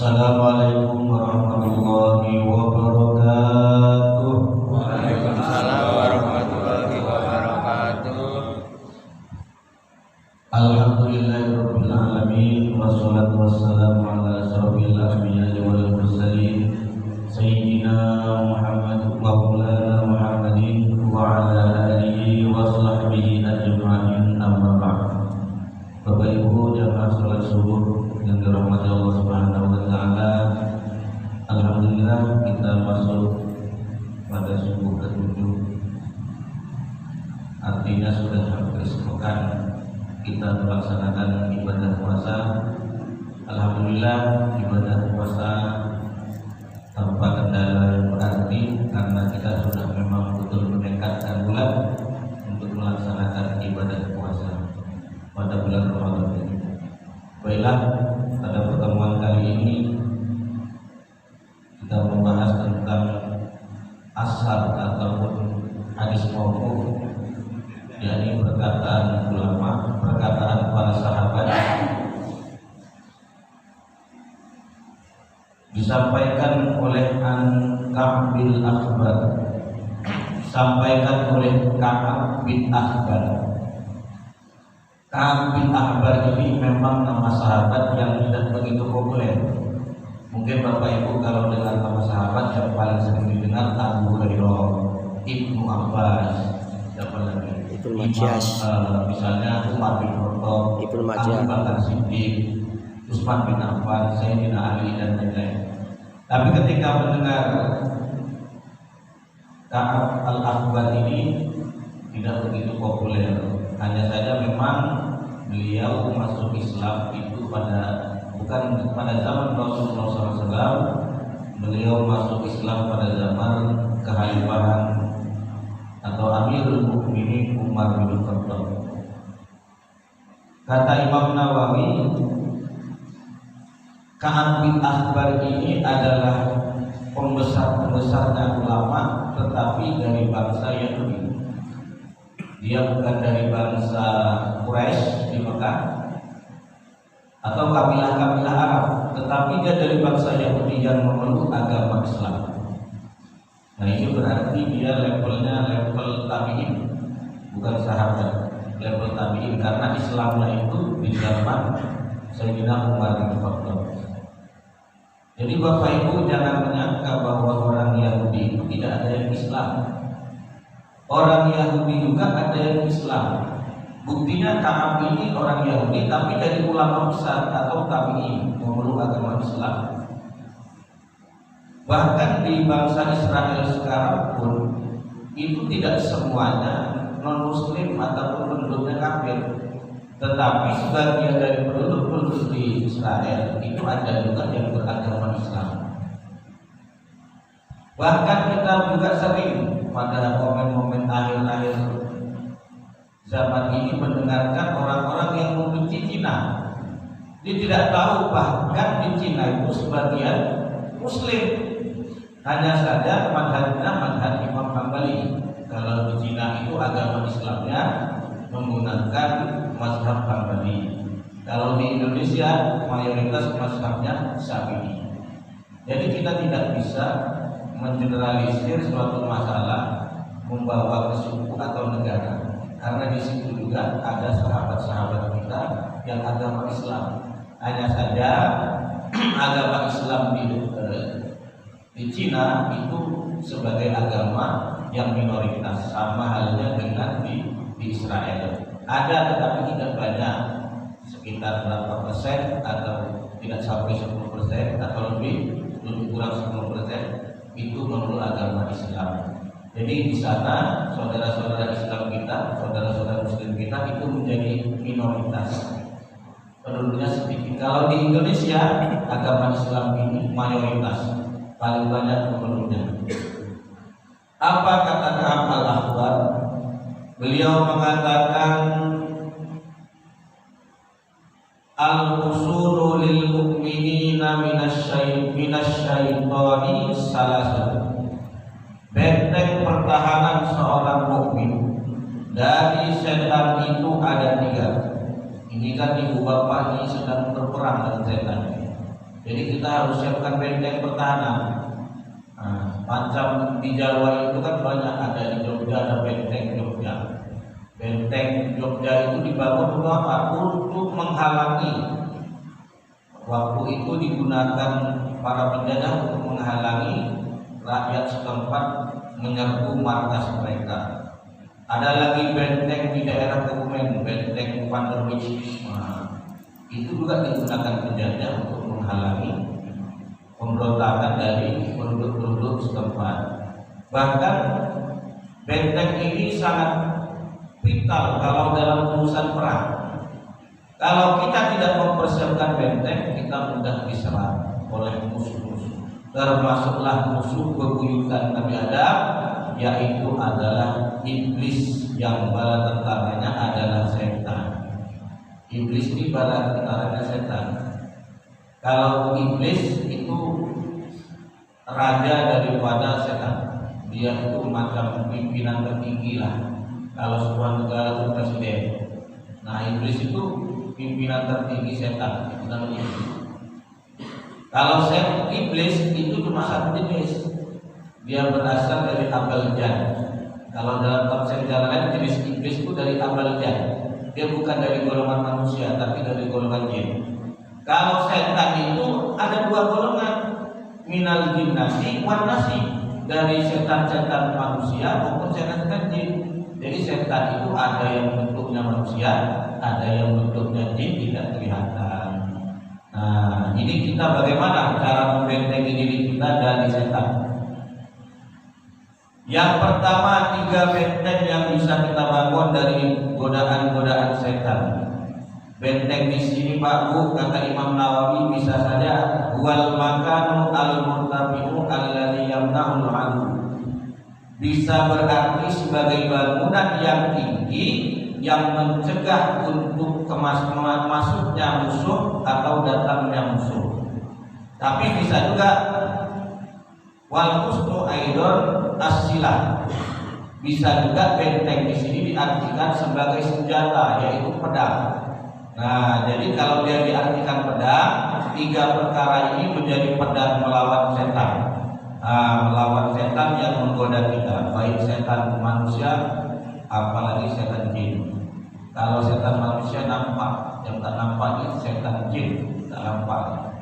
Assalamualaikum warahmatullahi wabarakatuh. Waalaikumsalam warahmatullahi wabarakatuh. Alhamdulillahirabbil alamin wassalatu wassalamu ala asyrofil anbiya'i wal mursalin sayyidina Muhammad maulana Muhammadin wa ala alihi wa sahbihi ajma'in, amma ba'd. Bapak Ibu jamaah salat subuh yang dirahmati Allah Subhanahu wa taala, alhamdulillah kita masuk pada subuh ke-7. Artinya sudah hampir sepekan kita melaksanakan ibadah puasa. Alhamdulillah ibadah puasa tanpa kendala yang berarti karena kita sudah memang betul mendekatkan bulan untuk melaksanakan ibadah puasa pada bulan Ramadan ini. Baiklah, pada pertemuan kali ini kita membahas tentang ashar ataupun hadis mauquf, yakni perkataan ulama, perkataan para sahabat disampaikan oleh Ka'ab bin Ahbar, disampaikan oleh Ka'ab bin Ahbar. Ka'ab bin Ahbar ini memang nama sahabat yang tidak begitu populer. Mungkin Bapak Ibu kalau dengar nama sahabat yang paling sering didengar Abu Hurairah, Ibnu Abbas, siapa lagi? Ibnu Majaz. Misalnya Umar bin Khattab, Ibnu Majaz, Abu Bakar Siddiq, Utsman bin Affan, Sayyidina Ali dan lain-lain. Tapi ketika mendengar Ka'ab al-Ahbar ini tidak begitu populer. Hanya saja memang beliau masuk Islam itu bukan pada zaman Rasulullah SAW. Beliau masuk Islam pada zaman kekhalifahan atau Amirul Mukminin Umar bin Khattab. Kata Imam Nawawi, Ka'ab bin Ahbar ini adalah pembesar-pembesarnya ulama, tetapi dari bangsa Yahudi. Dia bukan dari bangsa Quraisy di Mekah atau kabilah-kabilah Arab, tetapi dia dari bangsa Yahudi yang memeluk agama Islam. Nah, ini berarti dia levelnya level tabi'in, bukan sahabat, level tabi'in, karena Islamnya itu di zaman Sayyidina Umar bin Khattab. Jadi Bapak Ibu jangan menyangka bahwa orang Yahudi itu tidak ada yang Islam. Orang Yahudi juga ada yang Islam. Buktinya Ka'ab ini orang Yahudi tapi dari ulama besar atau tabi'in, memeluk agama Islam. Bahkan di bangsa Israel sekarang pun itu tidak semuanya non-muslim ataupun penduduknya kafir. Tetapi sebagian dari penduduk di Israel itu ada juga yang beragama Islam. Bahkan kita juga sering pada momen-momen akhir-akhir zaman ini mendengarkan orang-orang yang membenci Cina. Dia tidak tahu bahkan di Cina itu sebagian Muslim. Hanya saja madhabnya madhab Imam Hambali. Kalau di Cina itu agama Islamnya menggunakan mazhab Hambali. Kalau di Indonesia mayoritas mazhabnya Syafi'i. Jadi kita tidak bisa mengeneralisir suatu masalah membawa ke suku atau negara, karena di situ juga ada sahabat-sahabat kita yang agama Islam. Hanya saja agama Islam di Cina itu sebagai agama yang minoritas, sama halnya dengan di Israel. Ada tetapi tidak banyak, sekitar berapa persen atau tidak sampai 10% atau lebih kurang 10% itu memeluk agama Islam. Jadi di sana saudara-saudara Islam kita, saudara-saudara Muslim kita itu menjadi minoritas, penduduknya sedikit. Kalau di Indonesia agama Islam ini mayoritas, paling banyak penduduknya. Apa kata Ka'ab al-Ahbar? Beliau mengatakan al-usulu lil mu'minina minasyaitani salasatu. Benteng pertahanan seorang mukmin dari setan itu ada 3. Ini kan ibu bapak ini sedang berperang dengan setan. Jadi kita harus siapkan benteng pertahanan. Macam di Jawa itu kan banyak, ada di Jogja ada benteng Jogja. Benteng Jogja itu dibangun untuk apa? Untuk menghalangi. Waktu itu digunakan para penjajah untuk menghalangi rakyat setempat menyerbu markas mereka. Ada lagi benteng di daerah Kebumen, benteng Panderwich. Itu juga digunakan penjajah untuk menghalangi pemberontakan dari penduduk-penduduk setempat. Bahkan benteng ini sangat vital kalau dalam urusan perang. Kalau kita tidak mempersiapkan benteng, kita mudah diserang oleh musuh-musuh. Termasuklah musuh bebuyutan Nabi Adam, yaitu adalah iblis yang bala tentaranya adalah setan. Iblis ini bala tentaranya setan. Kalau iblis itu raja daripada setan, dia itu macam pimpinan tertinggi lah. Kalau sebuah negara itu presiden, nah iblis itu pimpinan tertinggi setan, itu namanya iblis. Kalau iblis itu cuma satu jenis, dia berasal dari Abal Jan. Kalau dalam tafsir jalan lain, jenis iblis itu dari Abal Jan. Dia bukan dari golongan manusia, tapi dari golongan jin. Kalau setan itu ada dua golongan, minal jinnati wan nasi, dari setan-setan manusia maupun setan-setan jin. Jadi setan itu ada yang bentuknya manusia, ada yang bentuknya jin tidak kelihatan. Nah, ini kita bagaimana cara membentengi diri kita dari setan? Yang pertama, 3 benteng yang bisa kita bangun dari godaan-godaan setan. Benteng di sini Pak Bu, kata Imam Nawawi, bisa saja wal makanu al-murtafi'u alladhi yamna'ul 'anhu. Bisa berarti sebagai bangunan yang tinggi yang mencegah untuk masuknya musuh atau datangnya musuh. Tapi bisa juga wal husnu aidon as-silah. Bisa juga benteng di sini diartikan sebagai senjata, yaitu pedang. Nah, jadi kalau dia diartikan pedang, 3 perkara ini menjadi pedang melawan setan. Melawan setan yang menggoda kita, baik setan manusia apalagi setan jin. Kalau setan manusia nampak, yang tak nampak itu setan jin, tak nampak.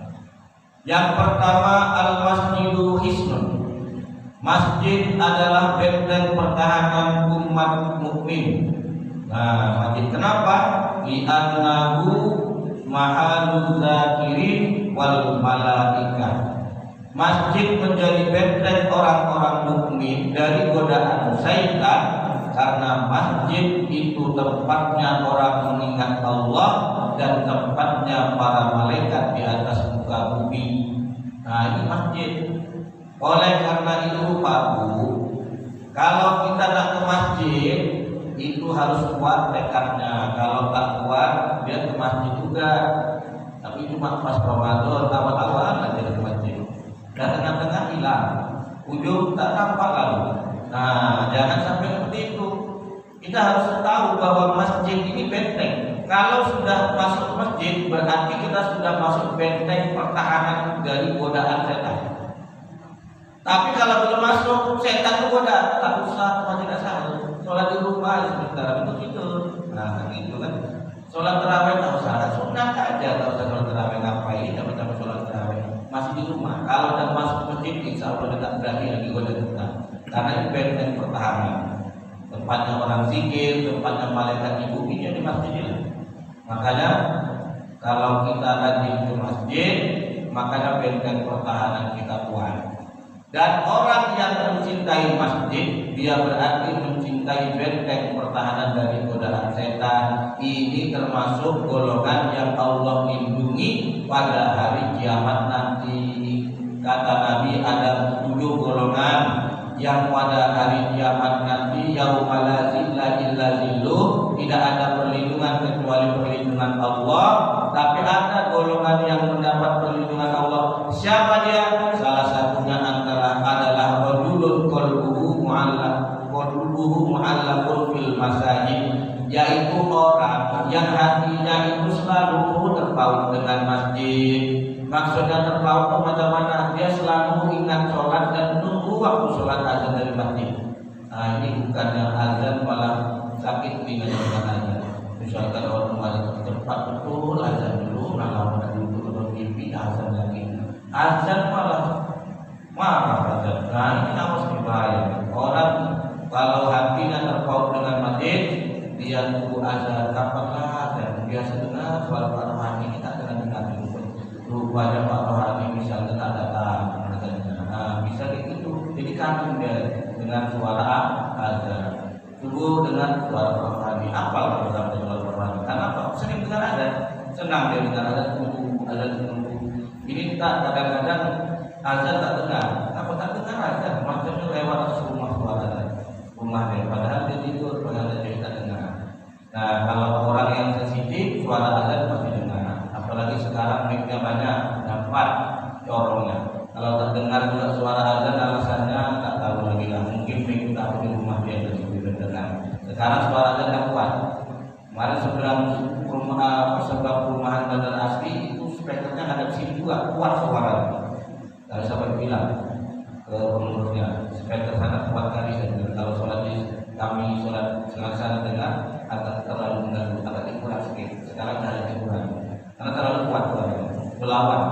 Yang pertama, al-masjidu hisnun. Masjid adalah benteng pertahanan umat mukmin. Nah, masjid kenapa? Li'annahu mahalul zakirin wal malaikah. Masjid menjadi benteng orang-orang mukmin dari godaan syaitan, karena masjid itu tempatnya orang mengingat Allah dan tempatnya para malaikat di atas muka bumi. Nah, ini masjid. Oleh karena itu Pak Bu, kalau kita nak ke masjid itu harus kuat tekadnya. Kalau tak kuat, dia ke masjid juga. Tapi cuma pas Ramadan awal-awal aja ke masjid. Dan tengah-tengah hilang, ujung tak nampak lalu. Nah, jangan sampai seperti itu. Kita harus tahu bahwa masjid ini benteng. Kalau sudah masuk masjid, berarti kita sudah masuk benteng pertahanan dari godaan setan. Tapi kalau belum masuk, setan itu goda, tak usah masjid asal, sholat di rumah sebentar, begitu. Nah, gitu kan. Sholat tarawih tak usah, sunat aja, tak usah sholat tarawih, ngapain capek-capek sholat tarawih, masih di rumah. Kalau udah masuk masjid, insya Allah tidak berani lagi goda kita, karena ini benteng pertahanan. Tempatnya orang zikir, tempatnya malaikat ibu, ini di masjidnya. Makanya kalau kita rajin ke masjid, makanya benteng pertahanan kita kuat. Dan orang yang mencintai masjid, dia berarti mencintai benteng pertahanan dari godaan setan. Ini termasuk golongan yang Allah lindungi pada hari kiamat nanti. Kata Nabi, ada 7 golongan yang pada hari kiamat nanti, yaumala la zilla illa zilluh, tidak ada perlindungan kecuali perlindungan Allah. Tapi ada golongan yang mendapat perlindungan Allah. Siapa dia? Salah satunya adalah rajulun qalbuhu mu'allaqun fil masajid, yaitu orang yang hatinya itu selalu terpaut dengan masjid. Maksudnya terpaut macam-macam, dia selalu ingat sholat dan nunggu waktu sholat azan dari masjid. Nah ini bukannya azan malah sakit pinggang azan. Misalkan orang malah cepat betul azan dulu, malam dulu atau mimpi azan lagi. Azan malah marah azan. Nah ini harus berbahaya. Orang kalau hatinya terpaut dengan masjid, dia tunggu azan kapanlah azan. Biasa dengar suara Pak Rohani, kita dengan dengar dulu. Rupanya Pak Rohani misalnya tak datang, nah bisa gitu. Jadi kangen dia dengan suara azan. Tunggu dengan suara Pak Rohani. Apal bersama suara Pak Rohani. Karena apa? Sering dengar azan, senang dia dengar azan, tunggu azan tunggu. Ini tak kadang-kadang azan tak dengar. Apa tak dengar azan? Macamnya lewat rumah suara azan. Rumah dia. Padahal dia tidur, padahal dia tak dengar. Nah kalau orang yang sensitif, suara azan pasti dengar. Apalagi sekarang mic-nya banyak, dapat corongnya. Kalau tak dengar juga suara azan, alasannya tak tahu lagi lah. Mungkin mic tak di rumah dia jadi tidak dengar. Sekarang suara azan tak kuat. Kemarin sebelum perumahan Bandar Asri itu speakernya ada di sini juga kuat suaranya. Kalau sampai bilang ke pengurusnya, speaker sangat kuat kali. Kalau sholat kami sholat sana dengar agak terlalu mengganggu, agak dikurang sedikit. Sekarang ada dikurang karena terlalu kuat suaranya. Berlawan,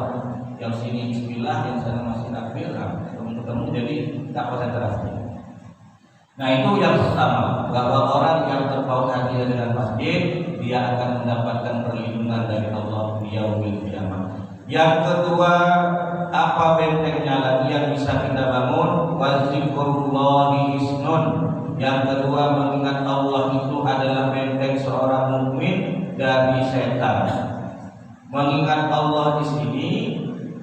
yang sini bismillah, yang sana masih takbir, ketemu jadi tak konsentrasi. Nah itu yang pertama, bahwa orang yang terpaut hatinya dengan masjid, dia akan mendapatkan perlindungan dari Allah di yaumil qiyamah. Yang kedua, apa bentengnya lagi yang bisa kita bangun? Wazikrullahi hisnun. Yang kedua, mengingat Allah itu adalah benteng seorang mukmin dari setan. Mengingat Allah di sini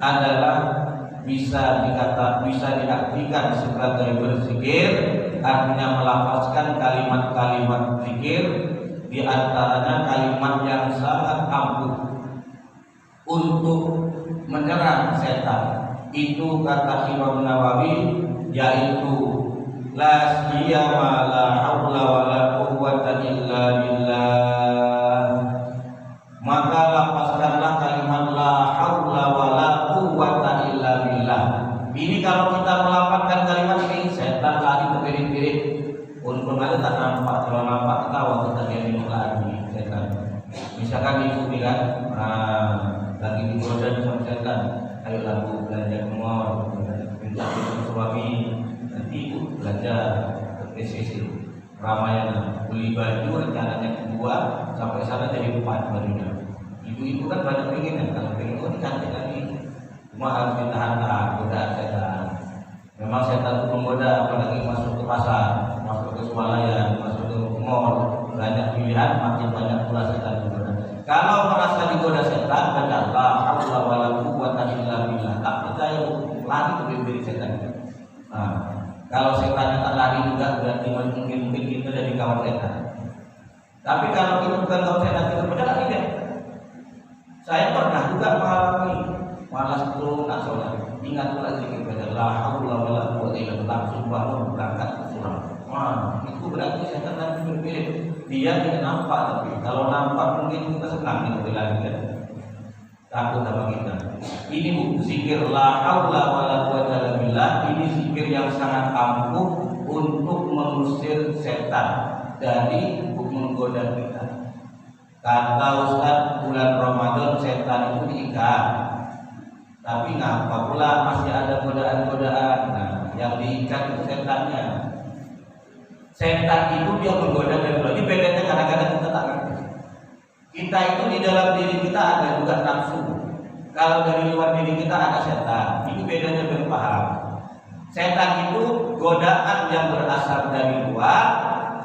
adalah bisa diartikan sebagai berzikir, artinya melafazkan kalimat-kalimat zikir, di antaranya kalimat yang sangat ampuh untuk menyerang setan. Itu kata Imam Nawawi, yaitu la siyama la haula wala quwwata illa billah. Maka lapaskanlah kalimat la haula wala quwwata illa billah. Ini kalau kita melafazkan kalimat ini, setan lari terpirit-pirit. Untung ada tak nampak, kalau nampak tahu kita jadi lagi setan. Misalkan ibu kan, lagi digoda sama setan, ayo lagu belanja ke mall, minta suami, nanti ibu belanja ke PCC, Ramayana, beli baju rencananya kedua, sampai sana jadi 4 barunya. Ibu-ibu kan banyak pengen, kalau pengen cantik lagi, cuma harus ditahan-tahan, godaan setan. Memang setan itu menggoda, apalagi masuk ke pasar, masuk ke swalayan, masuk ke mall, banyak pilihan, makin banyak pula setan digoda. Kalau merasa digoda setan, baca la haula wala quwwata illa billah. Tak percaya, lari ke bibir setan. Nah, kalau setannya tak lari juga, berarti mungkin kita jadi kawan setan. Tapi kalau kita bukan kawan setan, kita benar lagi deh. Saya pernah juga mengalami malas itu nak sholat. Ingat pula zikir baca la haula wala quwwata illa billah, langsung bangun berangkat ke sholat. Wah, itu berarti setan nanti berpikir dia tidak nampak, tapi kalau nampak mungkin kita senang gitu lagi kan. Takut sama kita. Ini zikir la haula wala quwwata illa billah, ini zikir yang sangat ampuh untuk mengusir setan dari menggoda kita. Kata Ustaz, bulan Ramadan setan itu diikat. Tapi ngapa pula masih ada godaan-godaan? Nah, yang diikat itu setannya. Setan itu dia menggoda dari luar. Ini bedanya kadang-kadang kita tak ngerti. Kita itu di dalam diri kita ada juga nafsu. Kalau dari luar diri kita ada setan. Ini bedanya berpaham. Setan itu godaan yang berasal dari luar,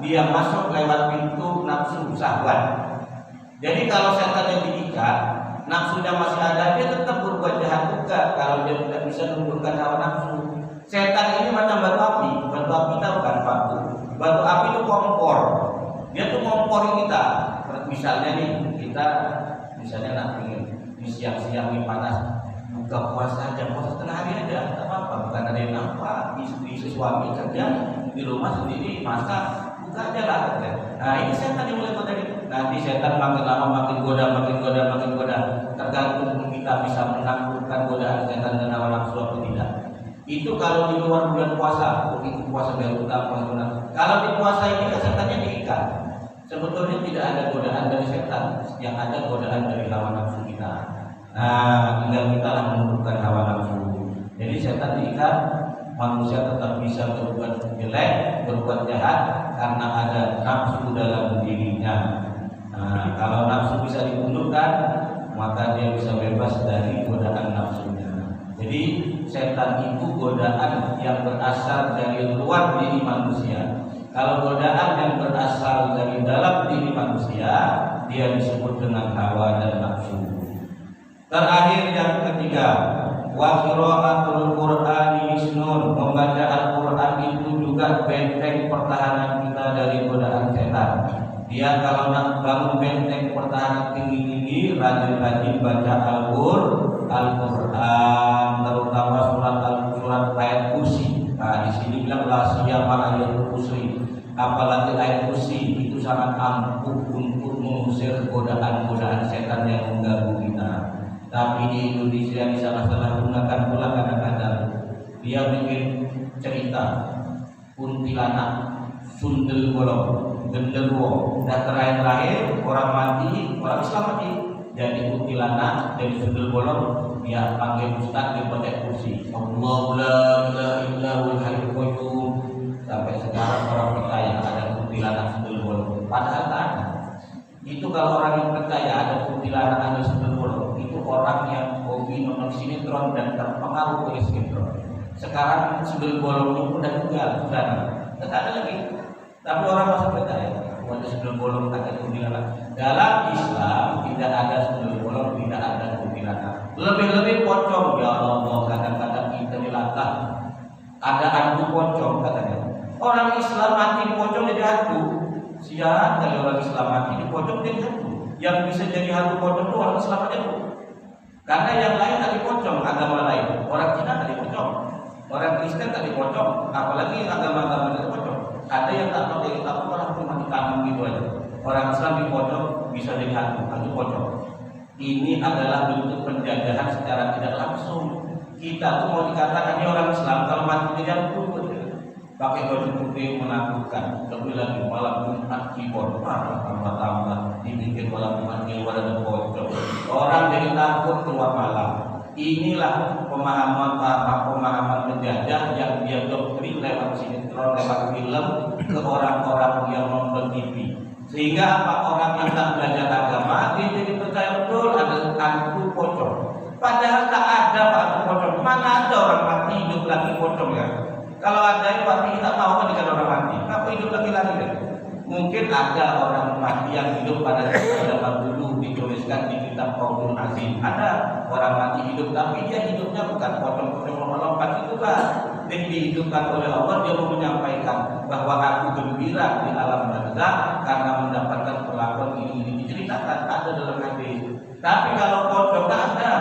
dia masuk lewat pintu nafsu syahwat. Jadi kalau setan yang diikat, nafsunya masih ada, dia tetap berbuat jahat juga kalau dia tidak bisa menundukkan hawa nafsu. Setan ini macam batu api. Batu api tahu kan batu. Batu api itu kompor. Dia tuh ngompori kita. Misalnya nih, kita misalnya nak ingin di siang-siang ini panas, buka puasa aja, puasa setengah hari aja, tak apa-apa. Bukan ada yang nampak, istri suami kerja di rumah sendiri masak, buka aja lah. Nah ini setan yang mulai tadi. nanti setan makin lama makin goda, tergantung kita bisa menaklukkan godaan setan dan hawa nafsu atau tidak. Itu kalau di luar bulan puasa, begitu puasa dari utama. Kalau di puasa ini setannya diikat. Sebetulnya tidak ada godaan dari setan, yang ada godaan dari hawa nafsu kita. Nah, tinggal kita lah menundukkan hawa nafsu. Jadi setan diikat, manusia tetap bisa berbuat jelek, berbuat jahat karena ada nafsu dalam dirinya. Nah, kalau nafsu bisa ditundukkan, maka dia bisa bebas dari godaan nafsunya. Jadi setan itu godaan yang berasal dari luar diri manusia. Kalau godaan yang berasal dari dalam diri manusia, dia disebut dengan hawa dan nafsu. Terakhir yang ketiga, wa qiraatul Qur'ani hisnun, membaca Al-Qur'an itu juga benteng pertahanan kita dari godaan setan. Dia kalau nak bangun benteng pertahanan tinggi-tinggi, rajin-rajin baca Al-Qur'an, terutama surat ayat kursi. Nah, di sini bilang la siyama ayat kursi. Apalagi ayat kursi itu sangat ampuh untuk mengusir godaan-godaan setan yang mengganggu kita. Tapi di Indonesia di salah-salah gunakan pula kadang-kadang dia bikin cerita kuntilanak, sundel bolong, genderuwo, dan terakhir orang mati, orang Islam mati, jadi kuntilanak, jadi sundel bolong, dia panggil ustaz di baca kursi. Allahu la ilaha illa huwal hayyul qayyum. Sampai sekarang orang percaya ada kuntilanak sundel bolong. Padahal tak ada. Itu kalau orang yang percaya ada kuntilanak ada sundel bolong, itu orang yang hobi nonton sinetron dan terpengaruh oleh sinetron. Sekarang sundel bolong udah tinggal sudah tidak ada lagi. Tapi orang masih percaya ada sundel bolong, ada kuntilanak. Dalam Islam tidak ada sundel bolong, tidak ada kuntilanak. Lebih-lebih pocong, ya Allah, kadang-kadang kita dilatah. Ada hantu pocong katanya. Orang Islam mati di pocong jadi hantu. Siaran kali orang Islam mati di pocong jadi hantu. Yang bisa jadi hantu pocong itu orang Islam aja bu. Karena yang lain tak dipocong, agama lain. Orang Cina tak dipocong, orang Kristen tak dipocong, apalagi agama-agama yang dipocong. Ada yang tak pakai, tapi orang cuma ditanam gitu aja. Orang Islam dipocong bisa jadi hantu pocong. Ini adalah bentuk penjajahan secara tidak langsung. Kita tuh mau dikatakan ini orang Islam kalau mati di jalan pakai baju putih menakutkan, lebih lagi malam Jumat keyboard tambah dibikin malam Jumat keluar ada pocong, orang jadi takut keluar malam. Inilah pemahaman penjajah yang dia doktrin lewat sinetron, lewat film ke orang-orang yang nonton TV. Sehingga apa, orang yang tak belajar agama dia jadi percaya betul ada hantu pocong. Padahal tak ada hantu pocong. Mana ada orang mati hidup lagi pocong ya? Kalau ada yang mati kita tahu kan dengan orang mati. Kenapa hidup lagi kan? Mungkin ada orang mati yang hidup pada zaman dulu dituliskan di kitab Qaulul Azim. Ada orang mati hidup tapi dia hidupnya bukan pocong-pocong lompat itu kan. Dia dihidupkan oleh Allah, dia mau menyampaikan bahwa aku gembira di alam barzakh karena mendapatkan perlakuan ini diceritakan ada dalam hadis. Tapi kalau pocong tak ada.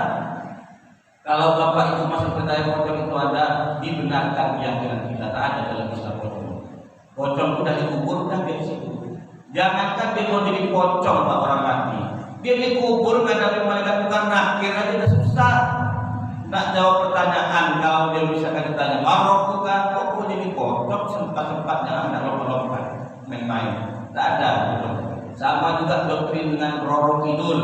Kalau bapak itu masih percaya pocong itu ada, dibenarkan keyakinan kita tak ada dalam Islam pocong. Pocong sudah dikubur dan di situ. Jangankan dia mau jadi pocong pak orang mati, dia dikubur menghadapi malaikat bukan nakir aja udah susah. Nak jawab pertanyaan kalau dia misalkan ditanya marok bukan, kok mau jadi pocong sempat-sempatnya anak lompat-lompat main-main. Tak ada gitu. Sama juga doktrin dengan Roro Kidul.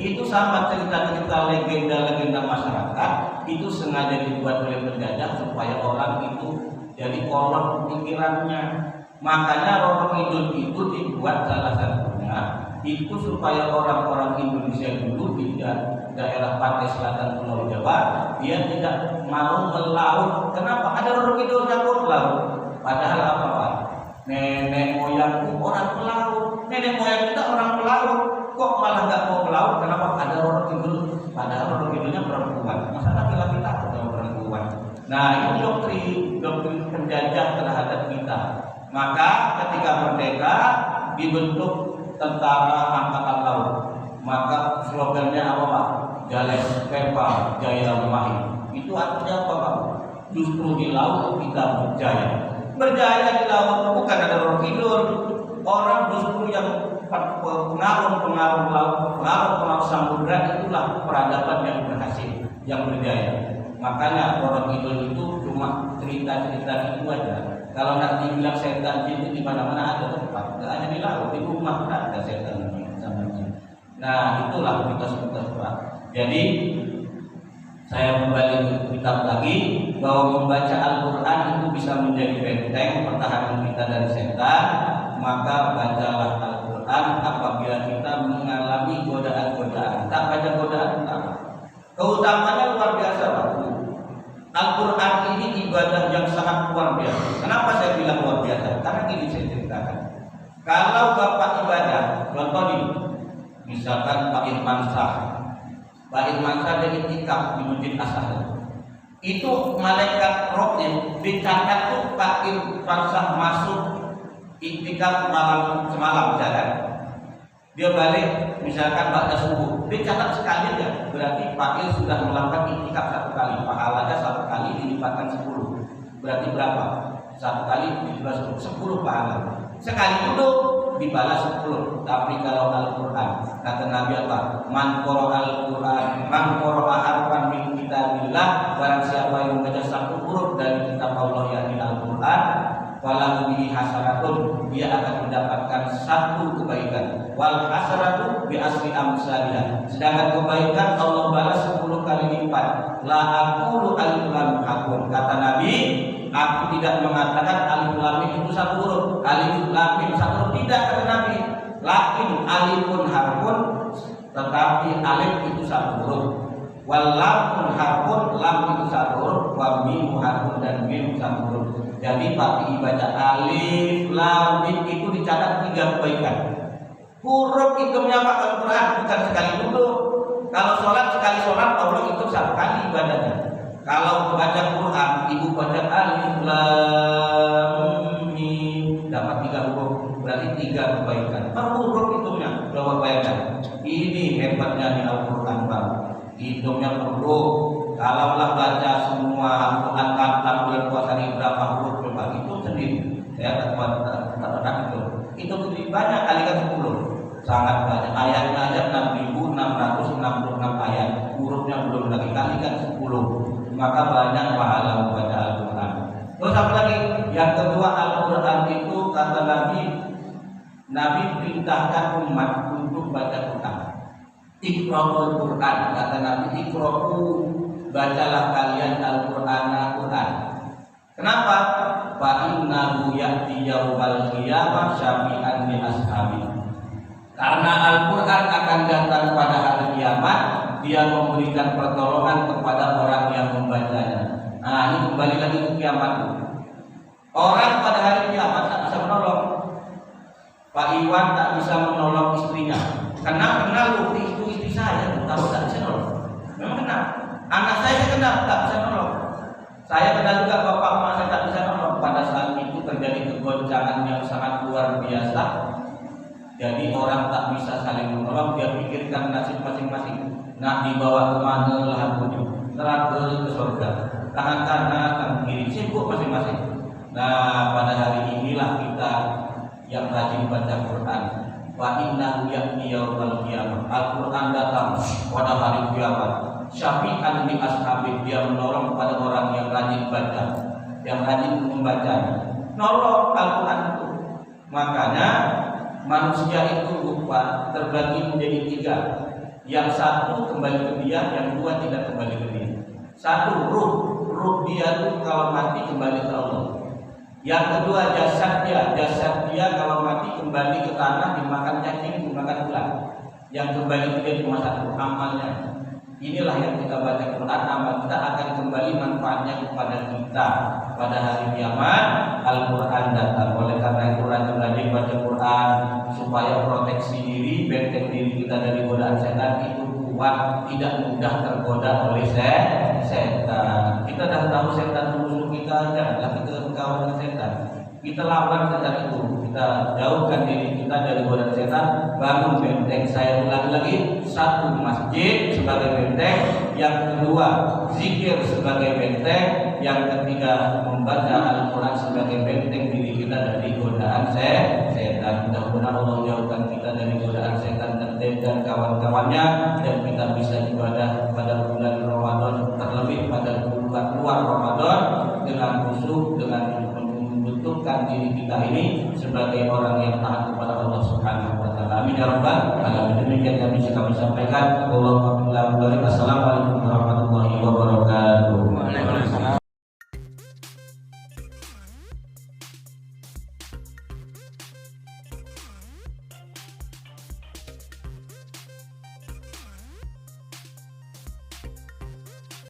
Itu sama cerita-cerita legenda-legenda masyarakat. Itu sengaja dibuat oleh penjajah supaya orang itu jadi kolot pikirannya. Makanya Roro Kidul itu dibuat salah satunya itu supaya orang-orang Indonesia dulu di daerah pantai selatan Pulau Jawa dia tidak mau melaut. Kenapa? Ada Roro Kidul nyangkut laut. Padahal apa pak? Nenek moyangku orang pelaut, nenek moyang kita orang pelaut, kok malah nggak mau melaut? Kenapa? Ada Roro Kidul, padahal Roro Kidulnya perempuan. Masa laki-laki takut sama perempuan? Nah ini doktrin penjajah terhadap kita. Maka ketika merdeka dibentuk tentara angkatan laut, maka slogannya apa pak? Jales Pepa Jaya Mahir. Itu artinya apa pak? Justru di laut kita berjaya. Berjaya di laut bukan ada Roro Kidul. Orang justru yang pengaruh samudra itulah peradaban yang berhasil, yang berjaya. Makanya orang Idul itu cuma cerita-cerita itu aja. Kalau nanti bilang setan jin itu di mana-mana ada tempat, nggak hanya di laut, di rumah ada setan sama jin. Nah itulah mitos-mitos Pak. Jadi saya kembali ke kitab lagi bahwa membaca Al-Quran itu bisa menjadi benteng pertahanan kita dari setan. Maka bacalah Al-Quran apabila kita mengalami godaan-godaan. Tak baca godaan utama. Keutamanya luar biasa Pak. Al-Quran ini ibadah yang sangat luar biasa. Kenapa saya bilang luar biasa? Karena ini saya ceritakan. Kalau Bapak ibadah, contoh nih, misalkan Pak Irman Shah dari itikaf di Masjid Asal. Itu malaikat rohnya dicatat tuh Pak Irman Shah masuk itikaf semalam jalan. Dia balik misalkan pada subuh, dicatat sekali aja. Berarti Pak Il sudah melakukan itikaf 1 kali. Pahalanya 1 kali dilipatkan 10. Berarti berapa? 1 kali dilipatkan 10 pahala. Sekali duduk dibalas 10. Tapi kalau Al-Quran, kata Nabi apa? Man qara'a Al-Quran, man qara'a harfan min kitabillah, barang siapa yang membaca 1 huruf dari kitab Allah yakni Al-Quran, walau bihi hasanatun, dia akan mendapatkan 1 kebaikan. Wal hasanatu bi asri amsalihah. Sedangkan kebaikan Allah balas 10 kali lipat. La aqulu alif lam hakun. Kata Nabi, aku tidak mengatakan alif lam itu 1 huruf. Alif lam 1 huruf tidak, kata Nabi. Lakin alifun harfun, tetapi alif itu 1 huruf. Wal lamun harfun, lam itu 1 huruf. Wa mim harfun, dan mim 1 huruf. Jadi pakai ibadah alif lam mim itu dicatat 3 kebaikan. Huruf hitungnya Pak Al-Quran bukan sekali duduk. Kalau sholat sekali sholat Allah itu 1 kali ibadahnya. Kalau baca Quran ibu baca alif lam mim dapat 3 huruf, berarti 3 kebaikan. Per huruf hitungnya berapa kebaikan? Ini hebatnya di Al-Quran Pak. Hitungnya per huruf. Kalaulah baca semua Al-Quran kata bulan puasa ini berapa huruf coba itu sendiri. Saya tak itu. Itu lebih banyak kalikan 10. Sangat banyak. Ayatnya aja 6.666 ayat. Hurufnya belum lagi kalikan 10. Maka banyak pahala membaca Al-Quran. Terus apa lagi? Yang kedua, Al-Quran itu kata Nabi perintahkan umat untuk baca Quran. Iqra'ul Quran, kata Nabi, iqra'u, bacalah kalian Al-Quran. Kenapa? Fa innahu ya'ti yaumal qiyamah syafi'an li ashabi. Karena Al-Quran akan datang pada hari kiamat, dia memberikan pertolongan kepada orang yang membacanya. Nah, ini kembali lagi ke kiamat. Orang pada hari kiamat tak bisa menolong. Pak Iwan tak bisa menolong istrinya. Kenal lu itu istri saya, tahu tak bisa nolong. Memang kenal. Anak saya kenal tak bisa nolong. Saya kenal juga bapak emak saya tak bisa nolong. Pada saat itu terjadi kegoncangan yang sangat luar biasa. Jadi orang tak bisa saling menolong, dia pikirkan nasib masing-masing. Nak dibawa kemana lah tujuh, neraka ke surga, tangan kanan, tangan kiri, sibuk masing-masing. Nah pada hari inilah kita yang rajin baca Quran. Wa innahu ya'ti yaumal qiyamah. Al-Quran datang pada hari kiamat. Syafi'an li ashabi, dia menolong pada orang yang rajin baca, yang rajin membacanya. Nolong Al-Quran itu. Makanya manusia itu lupa terbagi menjadi 3. Yang satu kembali ke dia, yang 2 tidak kembali ke dia. 1 ruh dia itu kalau mati kembali ke Allah. Yang kedua jasad dia kalau mati kembali ke tanah, dimakan cacing, dimakan ular. Yang kembali ke dia cuma 1, amalnya. Inilah yang kita baca Quran, amal kita akan kembali manfaatnya kepada kita pada hari kiamat. Al-Quran datang. Oleh karena itu rajin baca Quran supaya proteksi diri, benteng diri kita dari godaan setan itu kuat, tidak mudah tergoda oleh setan. Kita dah tahu setan musuh kita, janganlah kita berkawan dengan setan. Kita lawan setan itu, kita jauhkan diri kita dari godaan setan, bangun benteng. Saya ulangi lagi, satu masjid sebagai benteng, yang kedua zikir sebagai benteng, yang ketiga membaca Al-Quran sebagai benteng diri kita dari godaan setan. Mudah-mudahan Allah jauhkan kita dari godaan setan dan kawan-kawannya, dan kita bisa ibadah pada bulan Ramadan, terlebih pada bulan luar Ramadan, dengan khusyuk, dengan membentukkan diri kita ini sebagai orang yang taat kepada Allah Subhanahu wa taala. Amin ya rabbal alamin. Demikian yang bisa kami sampaikan. Wassalamualaikum.